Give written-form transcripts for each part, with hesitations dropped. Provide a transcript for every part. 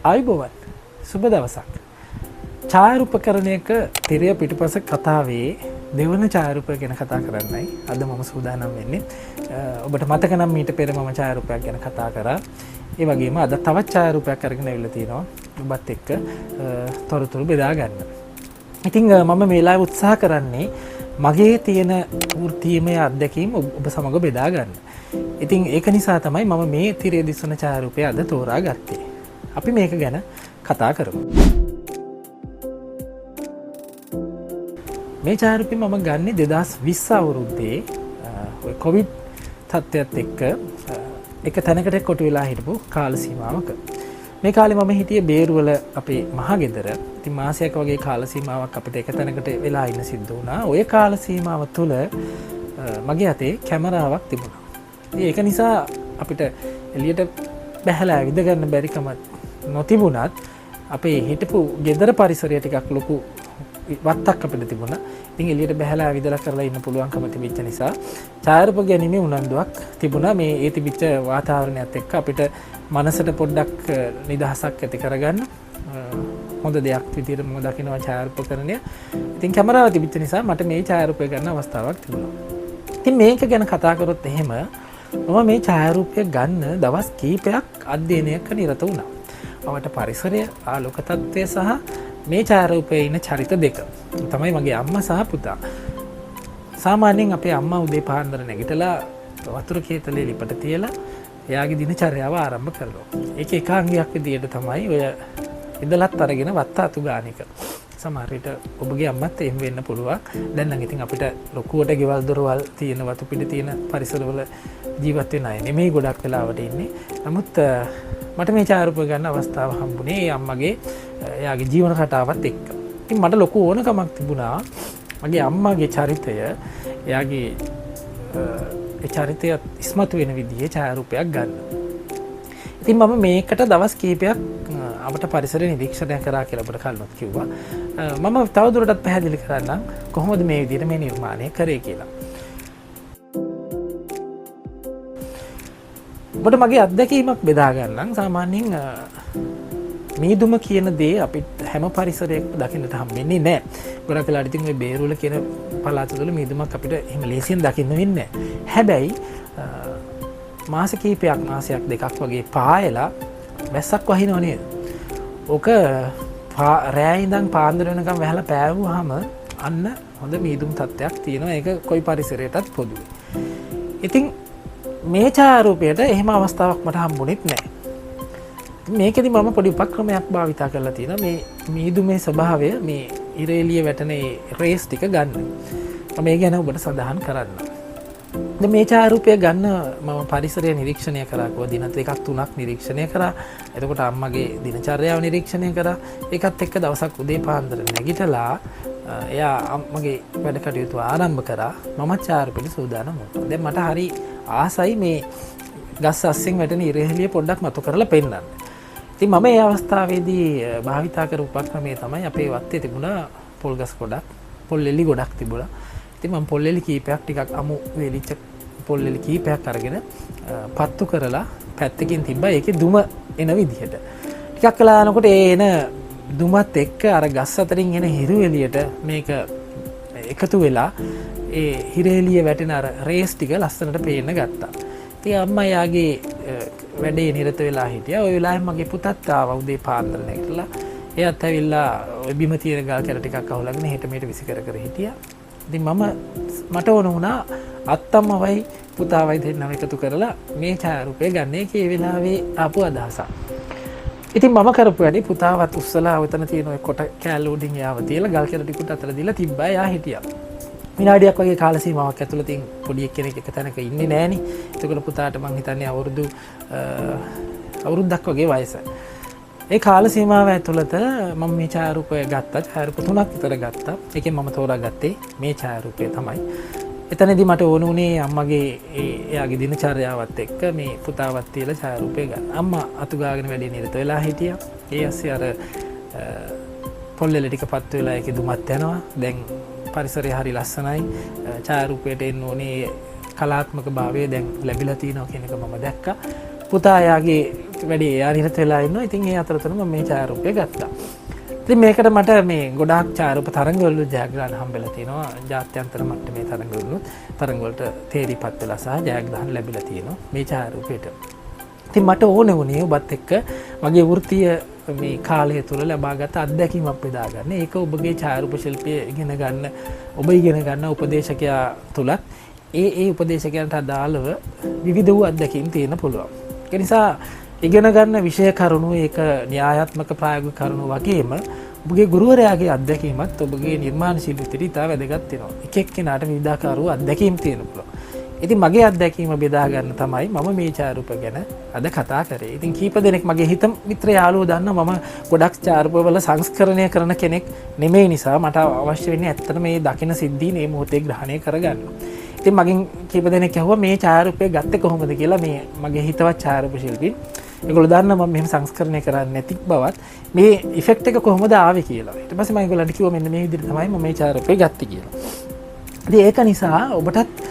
ආයුබෝවන් සුබ දවසක්. ඡායාරූපකරණයක තිරය පිටුපස කතාවේ දෙවන ඡායාරූපය ගැන කතා කරන්නයි අද මම සූදානම් වෙන්නේ. ඔබට මතක නම් මීට පෙර මම ඡායාරූපයක් ගැන කතා කරා. ඒ වගේම අද තවත් ඡායාරූපයක් අරගෙන ඇවිල්ලා තියෙනවා ඔබත් එක්ක තොරතුරු බෙදා ගන්න. ඉතින් මම මේ වෙලාවේ උත්සාහ කරන්නේ මගේ තියෙන වෘත්තීයමය අත්දැකීම් ඔබ සමග බෙදා ගන්න. ඉතින් ඒක නිසා තමයි මම මේ තිරය දිස්වන ඡායාරූපය අද තෝරා ගත්තේ. අපි මේක ගැන කතා කරමු. මේ ඡායාරූපය මම ගන්නේ 2020 අවුරුද්දේ ඔය කොවිඩ් තත්ත්වයත් එක්ක එක තැනකට කොටු වෙලා හිටපු කාල සීමාවක. මේ කාලේ මම හිටියේ බේරුවල අපේ මහගෙදර. ඉතින් මාසයක් වගේ කාල සීමාවක් අපිට එක තැනකට වෙලා ඉන්න සිද්ධ වුණා. ওই කාල සීමාව තුළ මගේ අතේ කැමරාවක් තිබුණා. ඒක නිසා අපිට එළියට බැහැලා ඇවිද ගන්න බැරිකම නොතිබුණත් අපේ හිටපු ගෙදර පරිසරය ටිකක් ලොකු වත්තක් අපිට තිබුණා. ඉතින් එළියට බැහැලා ඇවිදලා කරලා ඉන්න පුළුවන්කම තිබිච්ච නිසා ඡායාරූප ගැනීමේ උනන්දුවක් තිබුණා. මේ ඒ තිබිච්ච වාතාවරණයත් එක්ක අපිට මනසට පොඩ්ඩක් නිදහසක් ඇති කරගන්න හොඳ දෙයක් විදිහට මම දකිනවා ඡායාරූපකරණය. ඉතින් කැමරාව තිබිච්ච නිසා මට මේ ඡායාරූපය ගන්න අවස්ථාවක් තිබුණා. ඉතින් මේක ගැන කතා කරොත් එහෙම මම මේ ඡායාරූපය ගන්න දවස් කීපයක් අධ්‍යයනයක නිරත වුණා. මට පරිසරය, ආලෝක තත්ත්වය සහ මේ ඡායාරූපයේ ඉන්න චරිත දෙක තමයි මගේ අම්මා සහ පුතා. සාමාන්‍යයෙන් අපේ අම්මා උදේ පාන්දර නැගිටලා වතුර කේතලේ ලිපට තියලා එයාගේ දිනචර්යාව ආරම්භ කරනවා. ඒක එකාංගයක් විදියට තමයි ඔය ඉඳලත් අරගෙන වත්ත අතු ගාන එක. සමහර විට ඔබගේ අම්මත් එහෙම වෙන්න පුළුවන්. දැන් නම් ඉතින් අපිට ලොකුවට ගෙවල් දොරවල් තියෙන වතු පිට තියෙන පරිසරවල ජීවත් වෙන අය නෙමෙයි ගොඩක් වෙලාවට ඉන්නේ. නමුත් මට මේ ඡායාරූප ගන්න අවස්ථාව හම්බුනේ එයාගේ එයාගේ ජීවන රටාවත් එක්ක. ඉතින් මට ලොකු ඕනකමක් තිබුණා මගේ අම්මාගේ චරිතය එයාගේ ඒ චරිතය ඉස්මතු වෙන විදිහේ ඡායාරූපයක් ගන්න. ඉතින් මම මේකට දවස් කීපයක් අපට පරිසරය නිරීක්ෂණය කරා කියලා අපට කලිනුත් කිව්වා. මම තවදුරටත් පැහැදිලි කරන්නම් කොහොමද මේ විදිහට මේ නිර්මාණය කරේ කියලා. ඔබට මගේ අත්දැකීමක් බෙදා ගන්නම්. සාමාන්‍යයෙන් මීදුම කියන දේ අපිට හැම පරිසරයකම දකින්නට හම්බෙන්නේ නැහැ. ගොඩක් වෙලාවට ඉතින් මේ බේරුවල කියන පළාත වල මීදුමක් අපිට එහෙම ලේසියෙන් දකින්න වෙන්නේ නැහැ. හැබැයි මාසයක් දෙකක් වගේ පායලා වැස්සක් වහිනව නේද? ඕක රෑ ඉඳන් පාන්දර වෙනකම් වැහලා පෑවුවාම අන්න හොඳ මීදුම් තත්ත්වයක් තියෙනවා. ඒක කොයි පරිසරයකටත් පොදුයි. ඉතින් මේ ඡායාරූපයට එහෙම අවස්ථාවක් මට හම්බුනේත් නැහැ. මේකෙදි මම පොඩි උපක්‍රමයක් භාවිතා කරලා තියෙනවා. මේ මීදුමේ ස්වභාවය මේ ඉර එළිය වැටෙන රේස් ටික ගන්න. මම මේ ගැන ඔබට සඳහන් කරන්න. දැන් මේ ඡායාරූපය ගන්න මම පරිසරය නිරීක්ෂණය කරා. දින 2ක් 3ක් නිරීක්ෂණය කරා. එතකොට අම්මගේ දිනචර්යාව නිරීක්ෂණය කරා. ඒකත් එක්ක දවසක් උදේ පාන්දර නැගිටලා එයා අම්මගේ වැඩ කටයුතු ආරම්භ කරා. මමත් ඡායාරූපෙට සූදානම් වුණා. දැන් මට හරි ආසයි මේ ගස් අස්සෙන් වැටෙන ඉර එළිය පොඩ්ඩක් මතු කරලා පෙන්නන්න. ඉතින් මම මේ අවස්ථාවේදී භාවිතා කර උපක්‍රමය තමයි අපේ වත්තේ තිබුණා පොල් ගස් ගොඩක්, පොල් එලි ගොඩක් තිබුණා. ඉතින් මම පොල් එලි කීපයක් ටිකක් අමු වෙලිච්ච පොල් එලි කීපයක් අරගෙන පත්තු කරලා පැත්තකින් තිබ්බා ඒකේ දුම එන විදිහට. ටිකක් වෙලා යනකොට ඒ එන දුමත් එක්ක අර ගස් අතරින් එන හිරු එළියට මේක එකතු වෙලා ඒ හිර එළිය වැටෙන අර රේස් ටික ලස්සනට පේන්න ගත්තා. ඉතින් අම්මා යාගේ වැඩේ නිරත වෙලා හිටියා. ওই වෙලාවේ මගේ පුතත් ආවා උදේ පාන්දර නැගිටලා. එයාත් ඇවිල්ලා ওই බිම තියෙන ගල් කැල ටිකක් අහුලගෙන හෙට මෙහෙට විසි කර හිටියා. ඉතින් මට ඕන වුණා අත්තම්මවයි පුතාවයි දෙන්නම එකතු කරලා මේ ඡායාරූපය ගන්න. ඒකේ ඒ වෙලාවේ ආපු අදහසක්. ඉතින් මම කරපු වැඩේ පුතාවත් උස්සලා ඔතන තියෙන ඔය කොට කැල උඩින් යාව තියලා ගල් කැල ටිකට අතර දීලා තිබ්බා. එයා හිටියා. විනාඩියක් වගේ කාල සීමාවක් ඇතුළතින් පොඩි එක්කෙනෙක් එක තැනක ඉන්නේ නැහනේ. එතකොට පුතාට මං හිතන්නේ අවුරුද්දක් වගේ වයස. ඒ කාල සීමාව ඇතුළත මම මේ ඡායාරූපය ගත්තා. ඡායාරූප 3ක් විතර ගත්තා. ඒකෙන් මම තෝරාගත්තේ මේ ඡායාරූපය තමයි. එතනදී මට ඕන වුණේ අම්මගේ එයාගේ දිනචර්යාවත් එක්ක මේ පුතාවත් තියලා ඡායාරූපය ගන්න. අම්මා අතු ගාගෙන වැඩේ නිරත වෙලා හිටියා. ඒ ඇස්සේ අර පොල්ලෙල ටික පත් වෙලා ඒකේ දුමත් යනවා. දැන් පරිසරය හරි ලස්සනයි. ඡායාරූපයට එන්න ඕනේ කලාත්මක භාවය දැන් ලැබිලා තියෙනවා කියන එක මම දැක්කා. පුතා යාගේ වැඩි යානිරත වෙලා ඉන්නවා. ඉතින් ඒ අතරතුර මම මේ ඡායාරූපය ගත්තා. ඉතින් මේකට මට මේ ගොඩාක් ඡායාරූප තරඟවල ජයග්‍රහණ හම්බෙලා තියෙනවා. ජාත්‍යන්තර මට්ටමේ තරඟවලට තේරිපත් වෙලා සහ ජයග්‍රහණ ලැබිලා තියෙනවා මේ ඡායාරූපයට. ඉතින් මට ඕනේ වුණේ ඔබත් එක්ක මගේ වෘත්තීය මේ කාලය තුළ ලබාගත් අත්දැකීමක් බෙදා ගන්න. ඒක ඔබගේ ඡායාරූප ශිල්පය ඉගෙන ගන්න, ඔබ ඉගෙන ගන්න උපදේශකයා තුලත් ඒ උපදේශකයන්ට අදාළව විවිධ වූ අත්දැකීම් තියෙන්න පුළුවන්. ඒ නිසා ඉගෙන ගන්න විෂය කරුණු ඒක න්‍යායාත්මක ප්‍රායෝගික කරුණු වගේම ඔබගේ ගුරුවරයාගේ අත්දැකීමත් ඔබගේ නිර්මාණශීලීත්වයට ඉතා වැදගත් වෙනවා. එක එක්කෙනාට විවිධාකාර වූ අත්දැකීම් තියෙන්න පුළුවන්. ඉතින් මගේ අත්දැකීම බෙදා ගන්න තමයි මම මේ ඡායාරූප ගැන අද කතා කරේ. ඉතින් කීප දෙනෙක් මගේ හිත මිත්‍ර යාළුවෝ දන්නා මම ගොඩක් ඡායාරූපවල සංස්කරණය කරන කෙනෙක් නෙමෙයි නිසා මට අවශ්‍ය වෙන්නේ ඇත්තට මේ දකින සිද්ධීන් මේ මොහොතේ ග්‍රහණය කරගන්න. ඉතින් මගෙන් කීප දෙනෙක් ඇහුවා මේ ඡායාරූපය ගත්තේ කොහොමද කියලා. මේ මගේ හිතවත් ඡායාරූප ශිල්පීන් ඒගොල්ලෝ දන්නා මම මෙහෙම සංස්කරණය කරන්නේ නැති බවත් මේ ඉෆෙක්ට් එක කොහොමද ආවේ කියලා. ඊට පස්සේ මම ඒගොල්ලන්ට කිව්වා මෙන්න මේ විදිහට තමයි මම මේ ඡායාරූපය ගත්තේ කියලා. ඉතින් ඒක නිසා ඔබටත්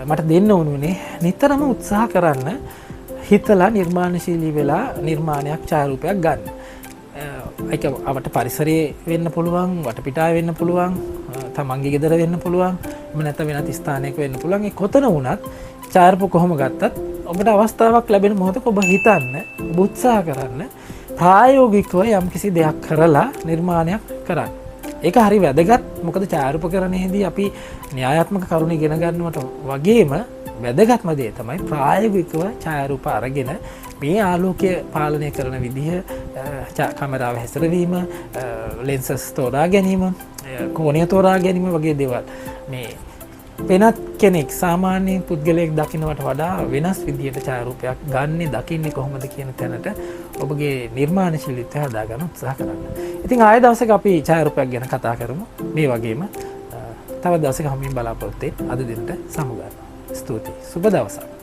මට දෙන්න ඕනුනේ නිතරම උත්සාහ කරන්න හිතලා නිර්මාණශීලී වෙලා නිර්මාණයක් ඡායාරූපයක් ගන්න. ඒක අපට පරිසරයේ වෙන්න පුළුවන්, වටපිටාවේ වෙන්න පුළුවන්, තමන්ගේ ගෙදර වෙන්න පුළුවන්, එහෙම නැත්නම් වෙනත් ස්ථානයක වෙන්න පුළුවන්. ඒ කොතන වුණත් ඡායාරූප කොහොම ගත්තත් ඔබට අවස්ථාවක් ලැබෙන මොහොතක ඔබ හිතන්න, ඔබ උත්සාහ කරන්න ප්‍රායෝගිකව යම්කිසි දෙයක් කරලා නිර්මාණයක් කරන්න. ඒක හරි වැදගත්. මොකද ඡායාරූපකරණයේදී අපි න්‍යායාත්මක කරුණු ඉගෙන ගන්නවට වගේම වැදගත්ම දේ තමයි ප්‍රායෝගිකව ඡායාරූප අරගෙන මේ ආලෝකය පාලනය කරන විදිහ, කාමරාව හැසිරවීම, ලෙන්සස් තෝරා ගැනීම, කෝණය තෝරා ගැනීම වගේ දේවල් මේ වෙනත් කෙනෙක් සාමාන්‍ය පුද්ගලයෙක් දකින්නට වඩා වෙනස් විදියට ඡායාරූපයක් ගන්නෙ දකින්නේ කොහොමද කියන තැනට ඔබගේ නිර්මාණශීලීත්වය හදාගන්න උත්සාහ කරන්න. ඉතින් ආයෙ දවසක අපි ඡායාරූපයක් ගැන කතා කරමු. මේ වගේම තව දවසක හමුවෙන් බලාපොරොත්තු වෙන්න අද දිනට සමු ගන්නවා. ස්තුතියි. සුබ දවසක්.